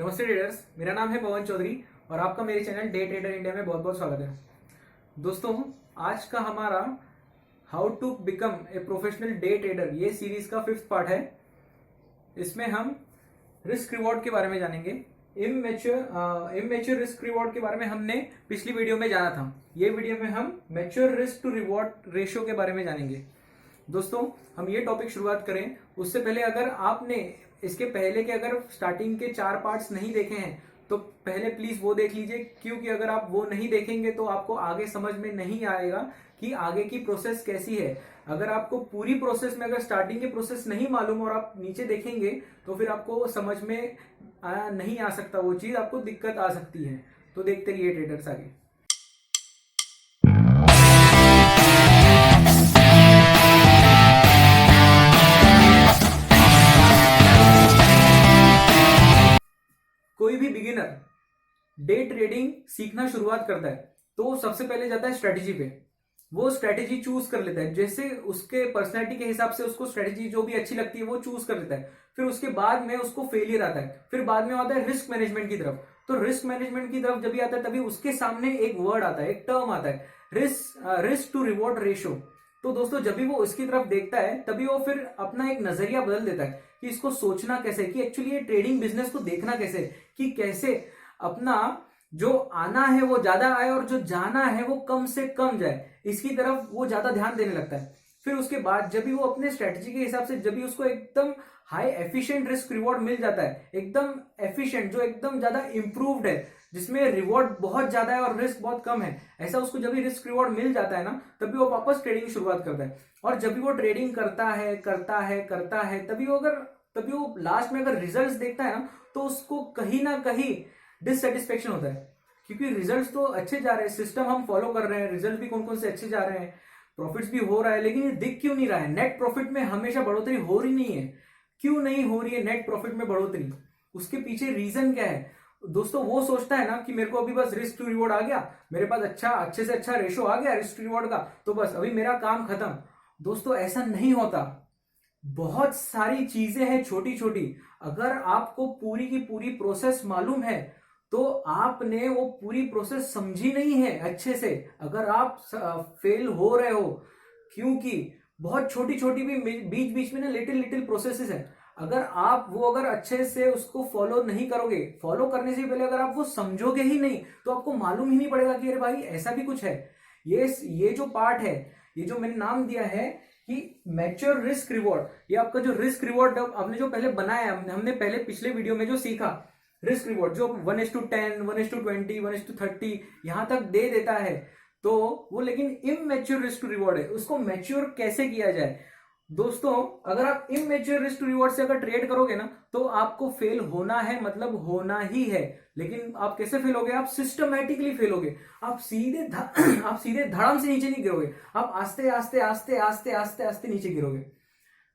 नमस्ते ट्रेडर्स, मेरा नाम है पवन चौधरी और आपका मेरे चैनल डे ट्रेडर इंडिया में बहुत बहुत स्वागत है। दोस्तों, आज का हमारा how to become a professional day trader ये सीरीज का 5th पार्ट है। इसमें हम रिस्क रिवॉर्ड के बारे में जानेंगे। इमेच्योर रिस्क रिवॉर्ड के बारे में हमने पिछली वीडियो में जाना था। ये वीडियो में हम mature risk to reward ratio के बारे में जानेंगे। दोस्तों, हम ये टॉपिक शुरुआत करें उससे पहले अगर आपने इसके पहले के अगर स्टार्टिंग के 4 पार्ट्स नहीं देखे हैं तो पहले प्लीज वो देख लीजिए, क्योंकि अगर आप वो नहीं देखेंगे तो आपको आगे समझ में नहीं आएगा कि आगे की प्रोसेस कैसी है। अगर आपको पूरी प्रोसेस में अगर स्टार्टिंग की प्रोसेस नहीं मालूम और आप नीचे देखेंगे तो फिर आपको समझ में नहीं आ सकता, वो चीज आपको दिक्कत आ सकती है। तो देखते रहिए ट्रेडर्स आगे। कोई भी बिगिनर डे ट्रेडिंग सीखना शुरुआत करता है तो सबसे पहले जाता है स्ट्रेटेजी पे। वो स्ट्रेटेजी चूज कर लेता है, जैसे उसके पर्सनैलिटी के हिसाब से उसको स्ट्रेटेजी जो भी अच्छी लगती है वो चूज कर लेता है। फिर उसके बाद में उसको फेलियर आता है, फिर बाद में आता है रिस्क मैनेजमेंट की तरफ। तो रिस्क मैनेजमेंट की तरफ जब भी आता है तभी उसके सामने एक वर्ड आता है, एक टर्म आता है, रिस्क टू रिवॉर्ड रेशियो। तो दोस्तों, जब भी वो उसकी तरफ देखता है तभी वो फिर अपना एक नजरिया बदल देता है कि इसको सोचना कैसे, कि एक्चुअली ये ट्रेडिंग बिजनेस को देखना कैसे, कि कैसे अपना जो आना है वो ज्यादा आए और जो जाना है वो कम से कम जाए, इसकी तरफ वो ज्यादा ध्यान देने लगता है। फिर उसके बाद जब भी वो अपने स्ट्रेटजी के हिसाब से जब भी उसको एकदम हाई एफिशिएंट रिस्क रिवॉर्ड मिल जाता है, एकदम एफिशिएंट जो एकदम ज्यादा इंप्रूव्ड है, जिसमें रिवॉर्ड बहुत ज्यादा है और रिस्क बहुत कम है, ऐसा उसको जब भी रिस्क रिवॉर्ड मिल जाता है ना तभी वो वापस ट्रेडिंग शुरुआत करता है। और जब भी वो ट्रेडिंग करता है तभी वो लास्ट में अगर रिजल्ट्स देखता है ना तो उसको कहीं ना कहीं डिससेटिस्फेक्शन होता है, क्योंकि रिजल्ट्स तो अच्छे जा रहे हैं, सिस्टम हम फॉलो कर रहे हैं, रिजल्ट भी कौन कौन से अच्छे जा रहे हैं, प्रॉफिट्स भी हो रहा है, लेकिन ये दिख क्यों नहीं रहा है। नेट प्रॉफिट में हमेशा बढ़ोतरी हो रही नहीं है। क्यों नहीं हो रही है नेट प्रॉफिट में बढ़ोतरी? उसके पीछे रीजन क्या है? दोस्तों, वो सोचता है ना कि मेरे को अभी बस रिस्क टू रिवॉर्ड आ गया, मेरे पास अच्छे से अच्छा रेशो आ गया रिस्क टू रिवॉर्ड का, तो बस अभी मेरा काम खत्म। दोस्तों, ऐसा नहीं होता। बहुत सारी चीजें हैं छोटी छोटी। अगर आपको पूरी की पूरी प्रोसेस मालूम है तो आपने वो पूरी प्रोसेस समझी नहीं है अच्छे से, अगर आप फेल हो रहे हो, क्योंकि बहुत छोटी छोटी भी बीच बीच में ना लिटिल प्रोसेसेस है। अगर अच्छे से उसको फॉलो नहीं करोगे, फॉलो करने से पहले अगर आप वो समझोगे ही नहीं तो आपको मालूम ही नहीं पड़ेगा कि अरे भाई ऐसा भी कुछ है। ये जो पार्ट है, ये जो मैंने नाम दिया है कि मैच्योर रिस्क रिवॉर्ड, ये आपका जो रिस्क रिवॉर्ड आपने जो पहले बनाया, हमने पहले पिछले वीडियो में जो सीखा रिस्क रिवॉर्ड जो 1:10, 1:20, 1:30 यहां तक दे देता है, तो वो लेकिन इमेच्योर रिस्क टू रिवॉर्ड है। उसको मैच्योर कैसे किया जाए? दोस्तों, अगर आप इमेच्योर रिस्क टू रिवॉर्ड से अगर ट्रेड करोगे ना तो आपको फेल होना है, मतलब होना ही है। लेकिन आप कैसे फेल होगे? आप सिस्टमैटिकली फेल होगे। आप सीधे धड़ाम से नीचे नहीं गिरोगे, आप आस्ते आस्ते आस्ते आस्ते आस्ते आस्ते नीचे गिरोगे।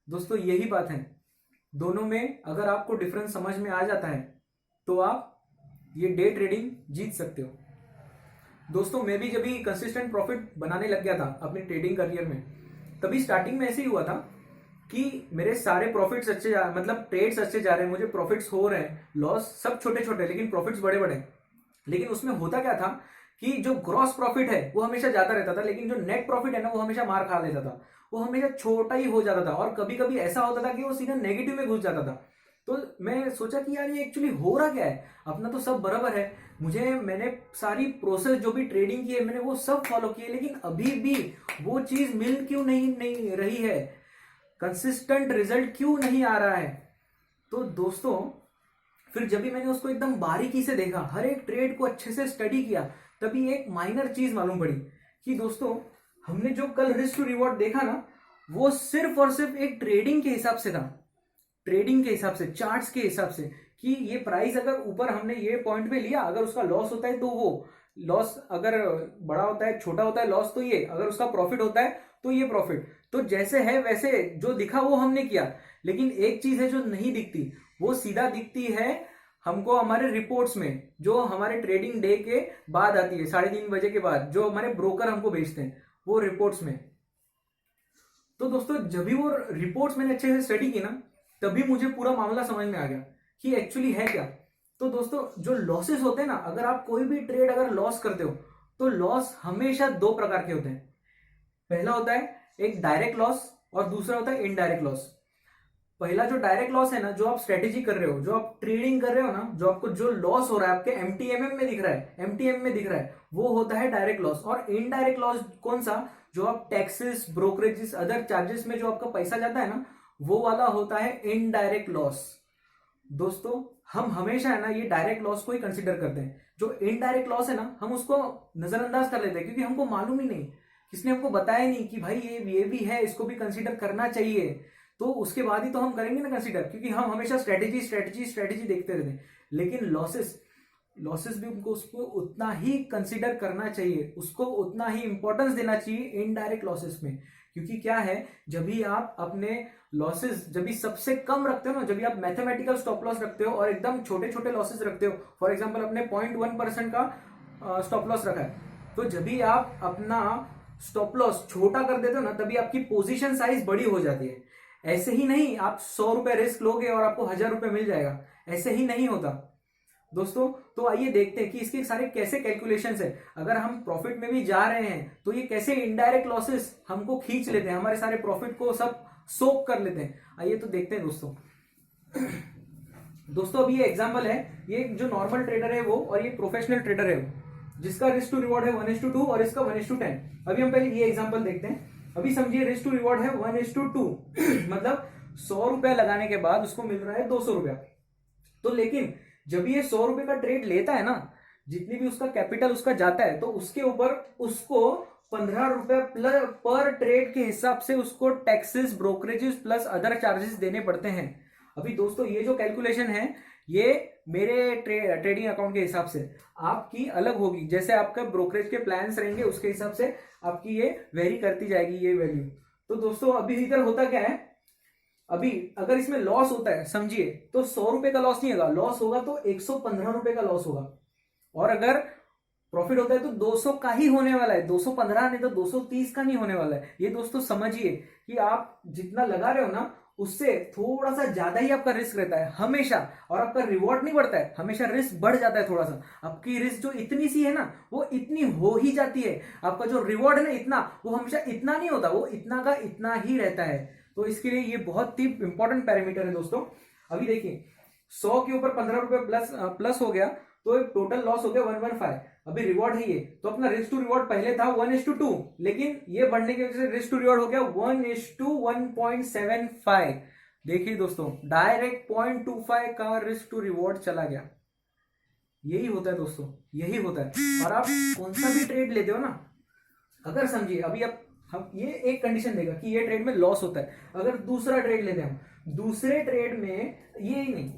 दोस्तों, यही बात है। दोनों में अगर आपको डिफरेंस समझ में आ जाता है तो आप ये डे ट्रेडिंग जीत सकते हो। दोस्तों, मैं भी जब भी कंसिस्टेंट प्रॉफिट बनाने लग गया था अपने ट्रेडिंग करियर में, तभी स्टार्टिंग में ऐसे ही हुआ था कि मेरे सारे प्रॉफिट्स मतलब ट्रेड्स अच्छे जा रहे हैं, मुझे प्रॉफिट्स हो रहे हैं, लॉस सब छोटे छोटे लेकिन प्रॉफिट्स बड़े बड़े। लेकिन उसमें होता क्या था कि जो ग्रॉस प्रॉफिट है वो हमेशा जाता रहता था, लेकिन जो नेट प्रॉफिट है ना वो हमेशा मार खा लेता था, वो हमेशा छोटा ही हो जाता था, और कभी कभी ऐसा होता था कि वो सीधा नेगेटिव में घुस जाता था। तो मैं सोचा कि यार ये एक्चुअली हो रहा क्या है, अपना तो सब बराबर है, मैंने सारी प्रोसेस जो भी ट्रेडिंग की है मैंने वो सब फॉलो की है, लेकिन अभी भी वो चीज मिल क्यों नहीं रही है, कंसिस्टेंट रिजल्ट क्यों नहीं आ रहा है। तो दोस्तों, फिर जब भी मैंने उसको एकदम बारीकी से देखा, हर एक ट्रेड को अच्छे से स्टडी किया, तभी एक माइनर चीज मालूम पड़ी कि दोस्तों, हमने जो कल रिस्क टू रिवॉर्ड देखा ना वो सिर्फ और सिर्फ एक ट्रेडिंग के हिसाब से था, ट्रेडिंग के हिसाब से, चार्ट्स के हिसाब से, कि ये प्राइस अगर ऊपर हमने ये पॉइंट पे लिया, अगर उसका लॉस होता है तो वो लॉस, अगर बड़ा होता है छोटा होता है लॉस तो ये, अगर उसका प्रॉफिट होता है तो ये प्रॉफिट, तो जैसे है वैसे जो दिखा वो हमने किया। लेकिन एक चीज है जो नहीं दिखती, वो सीधा दिखती है हमको हमारे रिपोर्ट्स में, जो हमारे ट्रेडिंग डे के बाद आती है, 3:30 बजे के बाद, जो हमारे ब्रोकर हमको भेजते हैं वो रिपोर्ट्स में। तो दोस्तों, जब भी वो रिपोर्ट्स मैंने अच्छे से स्टडी की ना तभी मुझे पूरा मामला समझ में आ गया कि एक्चुअली है क्या। तो दोस्तों जो लॉसेस होते हैं ना, अगर आप कोई भी ट्रेड अगर लॉस करते हो तो लॉस हमेशा दो प्रकार के होते हैं। पहला होता है एक डायरेक्ट लॉस और दूसरा होता है इनडायरेक्ट लॉस। पहला जो डायरेक्ट लॉस है ना, जो आप स्ट्रेटेजी कर रहे हो, जो आप ट्रेडिंग कर रहे हो ना, जो आपको जो लॉस हो रहा है आपके एमटीएमएम में दिख रहा है, एमटीएम में दिख रहा है, वो होता है डायरेक्ट लॉस। और इनडायरेक्ट लॉस कौन सा, जो आप टैक्सेस, ब्रोकरेजेस, अदर चार्जेस में जो आपका पैसा जाता है ना, वो वाला होता है इनडायरेक्ट लॉस। दोस्तों हम हमेशा है ना ये डायरेक्ट लॉस को ही कंसिडर करते हैं। जो इनडायरेक्ट लॉस है ना, हम उसको नजरअंदाज कर लेते हैं क्योंकि हमको मालूम ही नहीं, किसने हमको बताया नहीं कि भाई ये भी है, इसको भी कंसिडर करना चाहिए। तो उसके बाद ही तो हम करेंगे ना कंसिडर, क्योंकि हम हमेशा स्ट्रेटेजी स्ट्रेटेजी स्ट्रेटेजी देखते रहते हैं। लेकिन लॉसेस लॉसेस भी उनको उसको उतना ही कंसिडर करना चाहिए, उसको उतना ही इंपॉर्टेंस देना चाहिए इनडायरेक्ट लॉसेस में। क्योंकि क्या है, जब भी आप अपने लॉसेस जब भी सबसे कम रखते हो ना, जब भी आप मैथमेटिकल स्टॉप लॉस रखते हो और एकदम छोटे छोटे लॉसेस रखते हो, फॉर एग्जांपल अपने 0.1% का स्टॉप लॉस रखा है, तो जब भी आप अपना स्टॉप लॉस छोटा कर देते हो ना, तभी आपकी पोजीशन साइज बड़ी हो जाती है। ऐसे ही नहीं आप 100 रुपए रिस्क लोगे और आपको 1000 रुपए मिल जाएगा, ऐसे ही नहीं होता दोस्तों। तो आइए देखते हैं कि इसके सारे कैसे कैलकुलेशंस है। अगर हम प्रॉफिट में भी जा रहे हैं तो ये कैसे इनडायरेक्ट लॉसेस हमको खींच लेते हैं, हमारे सारे प्रॉफिट को सब सोक कर लेते हैं। आइए तो देखते हैं दोस्तों। दोस्तों अभी ये एग्जांपल है, ये जो नॉर्मल ट्रेडर है वो और ये प्रोफेशनल ट्रेडर है वो, जिसका रिस्क टू रिवॉर्ड है 1:2 और इसका 1:10। अभी हम पहले ये एग्जांपल देखते हैं। अभी समझिए रिस्क टू रिवॉर्ड है 1:2 मतलब 100 रुपया लगाने के बाद उसको मिल रहा है 200 रुपया। तो लेकिन जब ये 100 रुपए का ट्रेड लेता है ना, जितनी भी उसका कैपिटल उसका जाता है, तो उसके ऊपर उसको 15 रुपए पर ट्रेड के हिसाब से उसको taxes, brokerages plus other charges देने पड़ते हैं। अभी दोस्तों ये जो कैलकुलेशन है ये मेरे ट्रेडिंग अकाउंट के हिसाब से, आपकी अलग होगी। जैसे आपका ब्रोकरेज के प्लान्स रहेंगे उसके हिसाब से आपकी ये वेरी करती जाएगी ये वैल्यू। तो दोस्तों अभी इधर होता क्या है, अभी अगर इसमें लॉस होता है समझिए, तो 100 रुपए का लॉस नहीं होगा, लॉस होगा तो 115 रुपए का लॉस होगा। और अगर प्रॉफिट होता है तो 200 का ही होने वाला है, 215 नहीं तो 230 का नहीं होने वाला है। ये दोस्तों समझिए कि आप जितना लगा रहे हो ना, उससे थोड़ा सा ज्यादा ही आपका रिस्क रहता है हमेशा, और आपका रिवॉर्ड नहीं बढ़ता है, हमेशा रिस्क बढ़ जाता है थोड़ा सा। आपकी रिस्क जो इतनी सी है ना, वो इतनी हो ही जाती है। आपका जो रिवॉर्ड है ना इतना, वो हमेशा इतना नहीं होता, वो इतना का इतना ही रहता है। तो इसके लिए ये बहुत ही इंपॉर्टेंट पैरामीटर है दोस्तों। अभी देखिए 100 के ऊपर 15 रुपए प्लस हो गया, तो टोटल लॉस हो गया 115। अभी रिवॉर्ड है ये, तो अपना रिस्क टू रिवॉर्ड पहले था 1:2, लेकिन ये बढ़ने की वजह से रिस्क टू रिवॉर्ड हो गया 1:1.75। देखिए दोस्तों डायरेक्ट 0.25 का रिस्क टू रिवॉर्ड चला गया। यही होता है दोस्तों, यही होता है। और आप कौन सा भी ट्रेड लेते हो ना, अगर समझिए अभी आप हम ये एक कंडीशन देगा कि ये ट्रेड में लॉस होता है। अगर दूसरा ट्रेड लेते हैं हम, दूसरे ट्रेड में ये ही नहीं,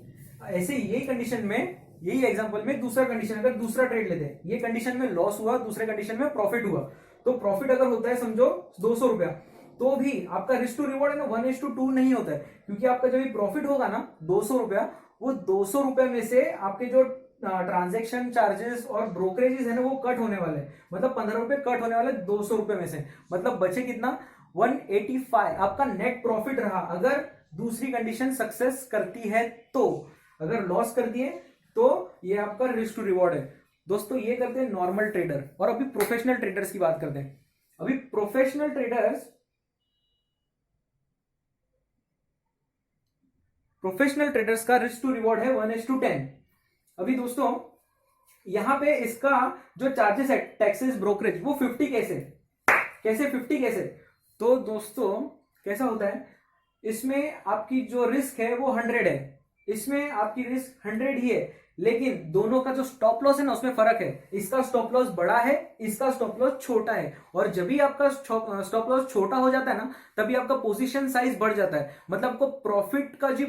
ऐसे यही कंडीशन में, यही एग्जांपल में दूसरा कंडीशन, अगर दूसरा ट्रेड लेते हैं, ये कंडीशन में लॉस हुआ, दूसरे कंडीशन में प्रॉफिट हुआ, तो प्रॉफिट अगर होता है समझो 200 रुपया, तो भी आपका रिस्क टू रिवॉर्ड है ना 1:2 नहीं होता है। क्योंकि आपका जब प्रॉफिट होगा ना 200 रुपया, वो 200 रुपये में से आपके जो ट्रांजैक्शन चार्जेस और ब्रोकरेजेस है ना वो कट होने वाले हैं। मतलब 15 रुपए कट होने वाले 200 रुपए में से, मतलब बचे कितना 185 आपका नेट प्रॉफिट रहा, अगर दूसरी कंडीशन सक्सेस करती है तो। अगर लॉस करती है तो ये आपका रिस्क टू रिवॉर्ड है दोस्तों। ये करते हैं नॉर्मल ट्रेडर। और अभी प्रोफेशनल ट्रेडर्स की बात करते हैं। अभी प्रोफेशनल ट्रेडर्स का रिस्क टू रिवॉर्ड है 1:10। अभी दोस्तों यहां पे इसका जो चार्जेस है टैक्सेस ब्रोकरेज वो 50 कैसे 50 कैसे, तो दोस्तों कैसा होता है, इसमें आपकी जो रिस्क है वो 100 है, इसमें आपकी रिस्क 100 ही है, लेकिन दोनों का जो स्टॉप लॉस है ना उसमें फर्क है। इसका स्टॉप लॉस बड़ा है, इसका स्टॉप लॉस छोटा है। और जब भी आपका स्टॉप लॉस छोटा हो जाता है ना, तभी आपका पोजीशन साइज बढ़ जाता है। मतलब आपको प्रॉफिट का जो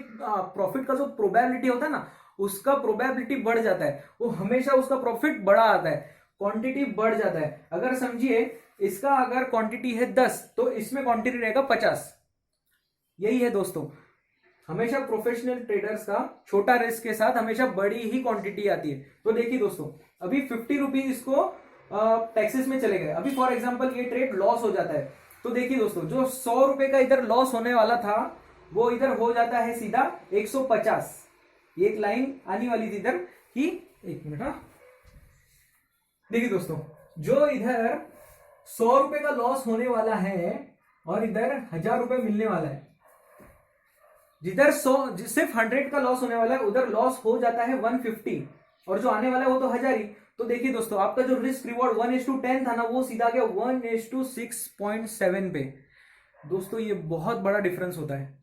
प्रोबेबिलिटी होता है ना, उसका प्रोबेबिलिटी बढ़ जाता है, वो हमेशा उसका प्रॉफिट बड़ा आता है, क्वांटिटी बढ़ जाता है। अगर समझिए इसका अगर क्वांटिटी है 10, तो इसमें क्वांटिटी रहेगा 50। यही है दोस्तों, हमेशा प्रोफेशनल ट्रेडर्स का छोटा रिस्क के साथ हमेशा बड़ी ही क्वांटिटी आती है। तो देखिए दोस्तों अभी 50 रुपीज इसको टैक्सेस में चले गए। अभी फॉर एग्जांपल ये ट्रेड लॉस हो जाता है, तो देखिए दोस्तों जो 100 रुपए का इधर लॉस होने वाला था वो इधर हो जाता है सीधा 150। एक लाइन आने वाली थी इधर कि 1 मिनट, हाँ देखिए दोस्तों, जो इधर 100 रुपए का लॉस होने वाला है और इधर 1000 रुपए मिलने वाला है, जिधर 100 सिर्फ 100 का लॉस होने वाला है उधर लॉस हो जाता है 150, और जो आने वाला है वो तो 1000 ही। तो देखिए दोस्तों, आपका जो रिस्क रिवॉर्ड 1:10 था ना, वो सीधा गया 1:6.7 पे। दोस्तों ये बहुत बड़ा डिफरेंस होता है,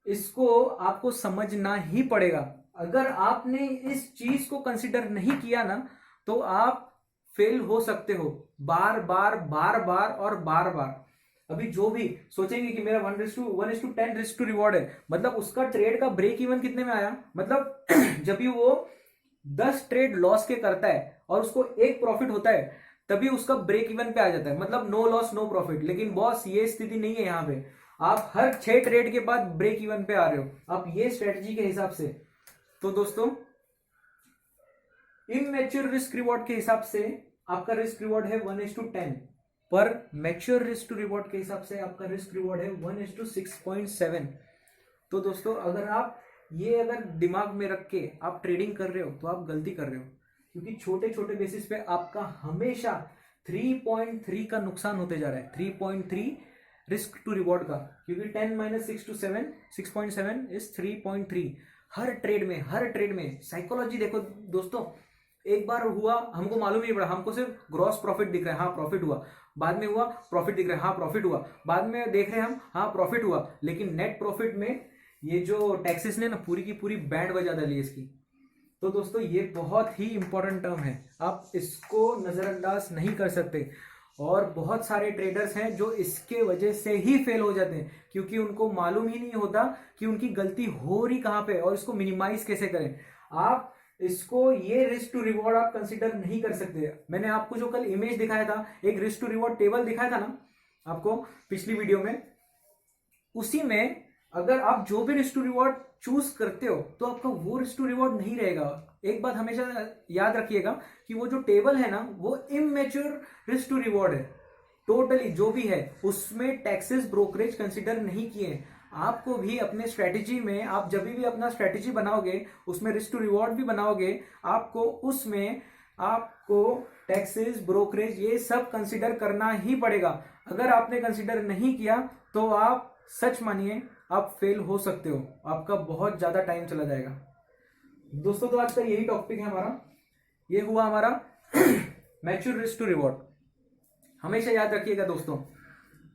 इसको आपको समझना ही पड़ेगा। अगर आपने इस चीज को कंसिडर नहीं किया ना, तो आप फेल हो सकते हो बार बार बार बार और बार बार। अभी जो भी सोचेंगे कि मेरा 1:10 रिस्क टू रिवॉर्ड है, मतलब उसका ट्रेड का ब्रेक इवन कितने में आया, मतलब जब भी वो 10 ट्रेड लॉस के करता है और उसको एक प्रॉफिट होता है, तभी उसका ब्रेक इवन पे आ जाता है, मतलब नो लॉस नो प्रॉफिट। लेकिन बॉस ये स्थिति नहीं है यहाँ पे, आप हर 6 ट्रेड के बाद ब्रेक इवन पे आ रहे हो, आप ये स्ट्रेटजी के हिसाब से। तो दोस्तों इमैच्योर रिस्क रिवॉर्ड के हिसाब से आपका रिस्क रिवॉर्ड है 1:10, पर मैच्योर रिस्क टू रिवॉर्ड के हिसाब से आपका रिस्क रिवॉर्ड है 1:6.7। तो दोस्तों अगर दिमाग में रख के आप ट्रेडिंग कर रहे हो तो आप गलती कर रहे हो, क्योंकि छोटे छोटे बेसिस पे आपका हमेशा 3.3 का नुकसान होते जा रहा है, 3.3 रिस्क टू रिवॉर्ड का, क्योंकि 10 - 6 to 7 6.7 इज 3.3। हर ट्रेड में साइकोलॉजी देखो दोस्तों, एक बार हुआ हमको मालूम नहीं पड़ा, हमको सिर्फ ग्रॉस प्रॉफिट दिख रहा है, हाँ प्रॉफिट हुआ, बाद में हुआ प्रॉफिट दिख रहा है, हाँ प्रॉफिट हुआ, बाद में देख रहे हैं हम, हाँ प्रॉफिट हुआ, लेकिन नेट प्रॉफिट में ये जो टैक्सेस ने ना पूरी की पूरी बैंड बजा डाली इसकी। तो दोस्तों ये बहुत ही इंपॉर्टेंट टर्म है, आप इसको नजरअंदाज नहीं कर सकते। और बहुत सारे ट्रेडर्स हैं जो इसके वजह से ही फेल हो जाते हैं, क्योंकि उनको मालूम ही नहीं होता कि उनकी गलती हो रही कहाँ पे और इसको मिनिमाइज कैसे करें। आप इसको ये रिस्क टू रिवॉर्ड आप कंसिडर नहीं कर सकते। मैंने आपको जो कल इमेज दिखाया था, एक रिस्क टू रिवॉर्ड टेबल दिखाया था ना आपको पिछली वीडियो में, उसी में अगर आप जो भी रिस्क टू रिवॉर्ड चूज करते हो तो आपका वो रिस्क टू रिवॉर्ड नहीं रहेगा। एक बात हमेशा याद रखिएगा कि वो जो टेबल है ना, वो इमैच्योर रिस्क टू रिवॉर्ड है, टोटली जो भी है उसमें टैक्सेस ब्रोकरेज कंसिडर नहीं किए। आपको भी अपने स्ट्रेटेजी में, आप जब भी अपना स्ट्रेटेजी बनाओगे उसमें रिस्क टू रिवॉर्ड भी बनाओगे, आपको टैक्सेस ब्रोकरेज ये सब कंसिडर करना ही पड़ेगा। अगर आपने कंसिडर नहीं किया तो आप सच मानिए आप फेल हो सकते हो, आपका बहुत ज्यादा टाइम चला जाएगा। दोस्तों तो आज का यही टॉपिक है हमारा, ये हुआ हमारा मैच्योर रिस्क टू रिवॉर्ड। हमेशा याद रखिएगा दोस्तों,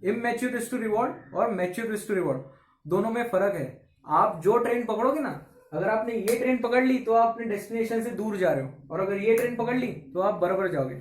इमैच्योर रिस्क टू रिवॉर्ड और मैच्योर रिस्क टू रिवॉर्ड दोनों में फर्क है। आप जो ट्रेन पकड़ोगे ना, अगर आपने ये ट्रेन पकड़ ली तो आप अपने डेस्टिनेशन से दूर जा रहे हो, और अगर ये ट्रेन पकड़ ली तो आप बराबर जाओगे।